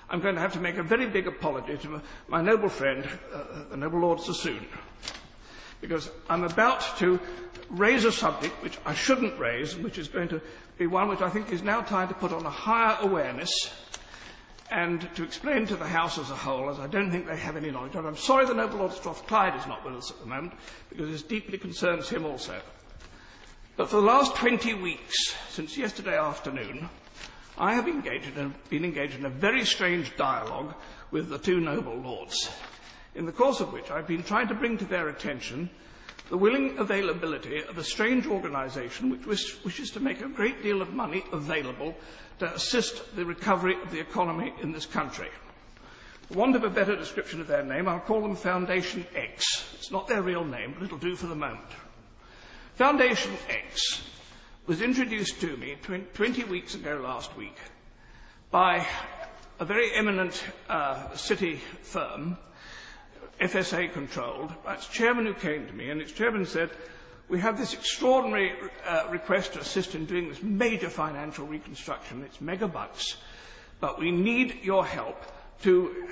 I'm going to have to make a very big apology to my noble friend, the noble Lord SaLuSa, because I'm about to raise a subject which I shouldn't raise, and which is going to be one which I think is now time to put on a higher awareness and to explain to the House as a whole, as I don't think they have any knowledge of. I'm sorry the noble Lord Strathclyde is not with us at the moment, because this deeply concerns him also. But for the last 20 weeks, since yesterday afternoon, I have been engaged in a very strange dialogue with the two noble lords, in the course of which I've been trying to bring to their attention the willing availability of a strange organisation which wishes to make a great deal of money available to assist the recovery of the economy in this country. For want of a better description of their name, I'll call them foundationx. It's not their real name, but it'll do for the moment. foundationx was introduced to me 20 weeks ago last week by a very eminent city firm, FSA controlled, by its chairman, who came to me, and its chairman said, "We have this extraordinary request to assist in doing this major financial reconstruction. It's megabucks, but we need your help to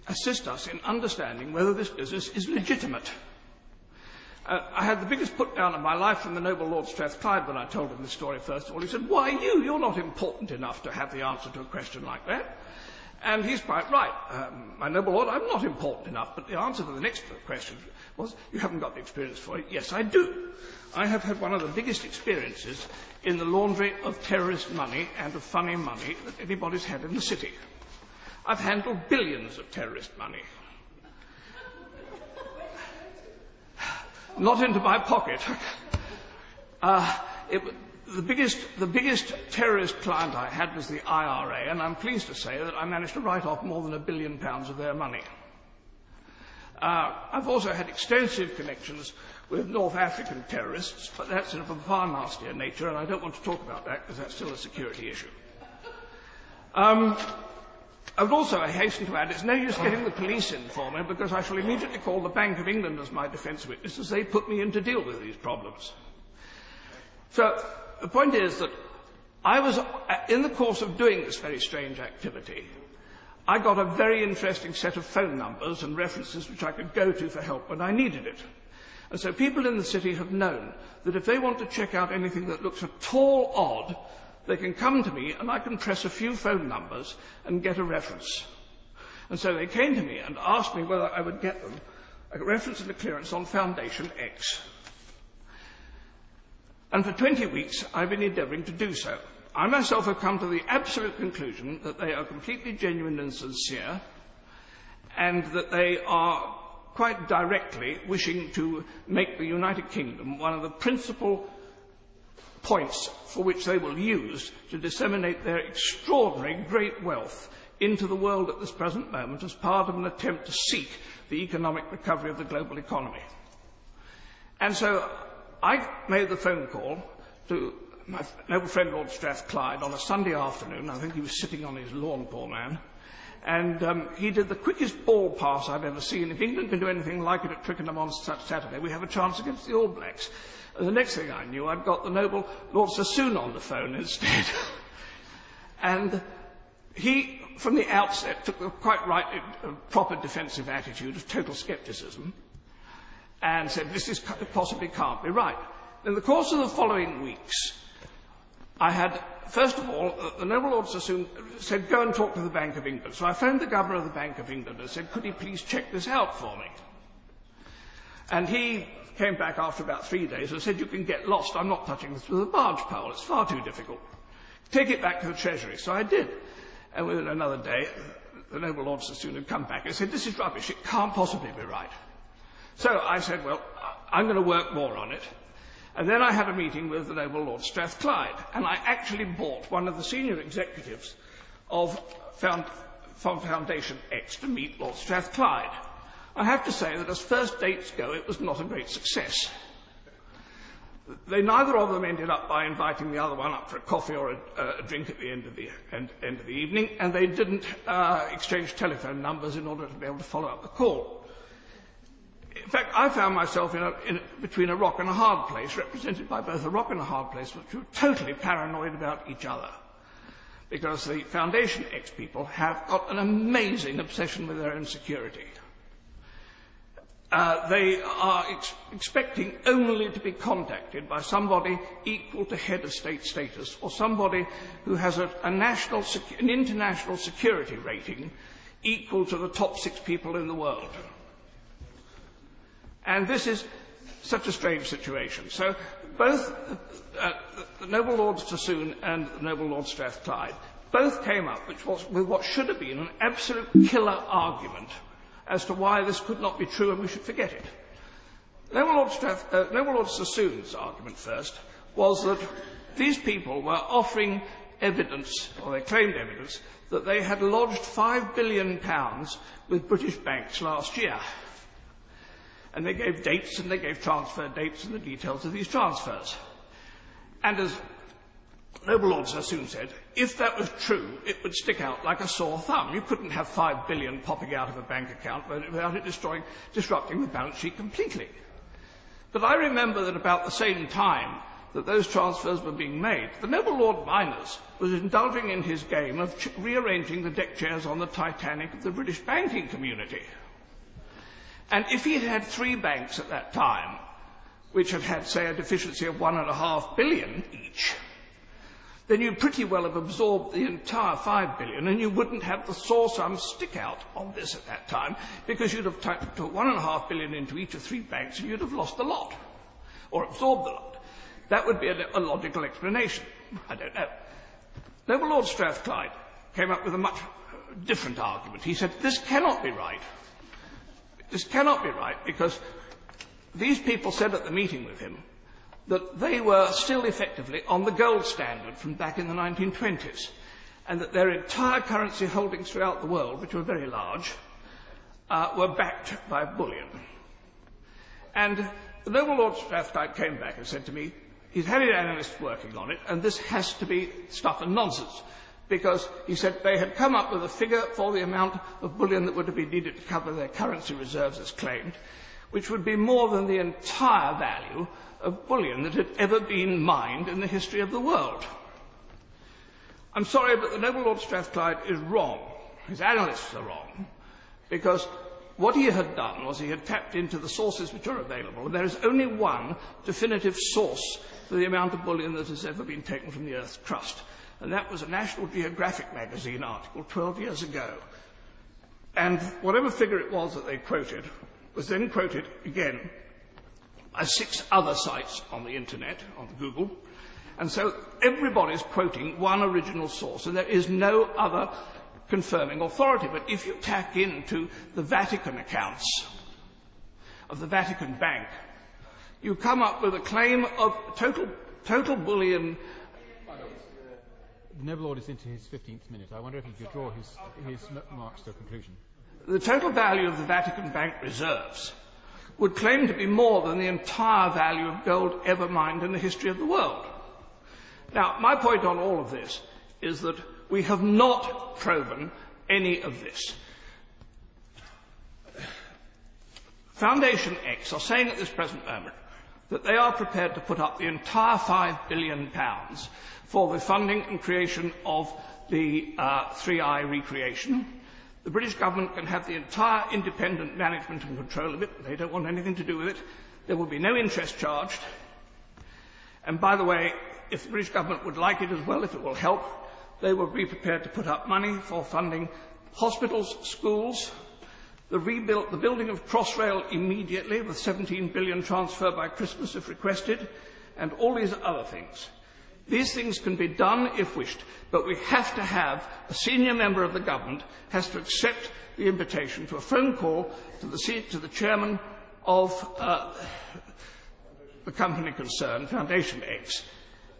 assist us in understanding whether this business is legitimate." I had the biggest put down of my life from the noble Lord Strathclyde when I told him this story first of all. He said, "Why you? You're not important enough to have the answer to a question like that." And he's quite right. My noble Lord, I'm not important enough, but the answer to the next question was, "You haven't got the experience for it." Yes, I do. I have had one of the biggest experiences in the laundry of terrorist money and of funny money that anybody's had in the city. I've handled billions of terrorist money. Not into my pocket. The biggest terrorist client I had was the IRA, and I'm pleased to say that I managed to write off more than £1 billion of their money. I've also had extensive connections with North African terrorists, but that's of a far nastier nature, and I don't want to talk about that because that's still a security issue. I would also hasten to add, it's no use getting the police in for me, because I shall immediately call the Bank of England as my defence witness, as they put me in to deal with these problems. So the point is that I was, in the course of doing this very strange activity, I got a very interesting set of phone numbers and references which I could go to for help when I needed it. And so people in the city have known that if they want to check out anything that looks at all odd, they can come to me and I can press a few phone numbers and get a reference. And so they came to me and asked me whether I would get them a reference and a clearance on foundationx. And for 20 weeks I've been endeavouring to do so. I myself have come to the absolute conclusion that they are completely genuine and sincere, and that they are quite directly wishing to make the United Kingdom one of the principal points for which they will use to disseminate their extraordinary great wealth into the world at this present moment as part of an attempt to seek the economic recovery of the global economy. And so I made the phone call to my noble friend Lord Strathclyde on a Sunday afternoon. I think he was sitting on his lawn, poor man. And he did the quickest ball pass I've ever seen. If England can do anything like it at Twickenham on Saturday, we have a chance against the All Blacks. And the next thing I knew, I'd got the noble Lord SaLuSa on the phone instead. And he, from the outset, took the quite right, proper defensive attitude of total scepticism and said, this possibly can't be right. In the course of the following weeks, I had, first of all, the noble Lord SaLuSa said, go and talk to the Bank of England. So I phoned the Governor of the Bank of England and said, could he please check this out for me? And he came back after about 3 days and said, you can get lost. I'm not touching this with a barge pole. It's far too difficult. Take it back to the Treasury. So I did. And within another day, the noble Lord SaLuSa had come back and said, this is rubbish. It can't possibly be right. So I said, well, I'm going to work more on it. And then I had a meeting with the noble Lord Strathclyde, and I actually bought one of the senior executives from foundationx to meet Lord Strathclyde. I have to say that as first dates go, it was not a great success. Neither of them ended up by inviting the other one up for a coffee or a drink at the end of the evening, and they didn't exchange telephone numbers in order to be able to follow up the call. In fact, I found myself between a rock and a hard place, represented by both a rock and a hard place, which were totally paranoid about each other. because the foundationx people have got an amazing obsession with their own security. They are expecting only to be contacted by somebody equal to head of state status, or somebody who has an international security rating equal to the top 6 people in the world. And this is such a strange situation. So both the noble Lord Sassoon and the noble Lord Strathclyde both came up with what should have been an absolute killer argument as to why this could not be true and we should forget it. Noble Lord Sassoon's argument first was that these people were offering evidence, or they claimed evidence, that they had lodged £5 billion with British banks last year. And they gave dates and they gave transfer dates and the details of these transfers. And as Noble Lord Sassoon said, if that was true, it would stick out like a sore thumb. You couldn't have £5 billion popping out of a bank account without it disrupting the balance sheet completely. But I remember that about the same time that those transfers were being made, the noble Lord Miners was indulging in his game of rearranging the deck chairs on the Titanic of the British banking community. And if he had had 3 banks at that time, which had had, say, a deficiency of £1.5 billion each, then you'd pretty well have absorbed the entire £5 billion, and you wouldn't have the sore thumb stick out on this at that time, because you'd have put £1.5 billion into each of 3 banks, and you'd have lost the lot, or absorbed the lot. That would be a logical explanation. I don't know. Noble Lord Strathclyde came up with a much different argument. He said, this cannot be right. This cannot be right, because these people said at the meeting with him that they were still effectively on the gold standard from back in the 1920s, and that their entire currency holdings throughout the world, which were very large, were backed by bullion. And the noble Lord Strathclyde came back and said to me, he's had his analysts working on it, and this has to be stuff and nonsense, because he said they had come up with a figure for the amount of bullion that would have been needed to cover their currency reserves as claimed, which would be more than the entire value of bullion that had ever been mined in the history of the world. I'm sorry, but the noble Lord Strathclyde is wrong. His analysts are wrong, because what he had done was he had tapped into the sources which are available, and there is only one definitive source for the amount of bullion that has ever been taken from the Earth's crust, and that was a National Geographic magazine article 12 years ago. And whatever figure it was that they quoted was then quoted again by 6 other sites on the internet, on Google, and so everybody's quoting one original source, and there is no other confirming authority. But if you tack into the Vatican accounts of the Vatican Bank, you come up with a claim of total bullion. The noble Lord is into his 15th minute. I wonder if he could draw his remarks to a conclusion. The total value of the Vatican Bank reserves would claim to be more than the entire value of gold ever mined in the history of the world. Now, my point on all of this is that we have not proven any of this. foundationx are saying at this present moment that they are prepared to put up the entire £5 billion for the funding and creation of the 3i recreation. The British government can have the entire independent management and control of it. They don't want anything to do with it. There will be no interest charged. And by the way, if the British government would like it as well, if it will help, they will be prepared to put up money for funding hospitals, schools, the building of Crossrail immediately with 17 billion transfer by Christmas if requested, and all these other things. These things can be done if wished, but we have to have a senior member of the government has to accept the invitation to a phone call to the chairman of the company concerned, foundationx,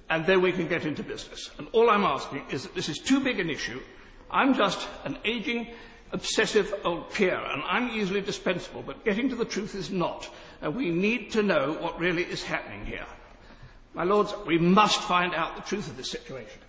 and then we can get into business. And all I'm asking is that this is too big an issue. I'm just an aging, obsessive old peer, and I'm easily dispensable, but getting to the truth is not. And we need to know what really is happening here. My lords, we must find out the truth of this situation.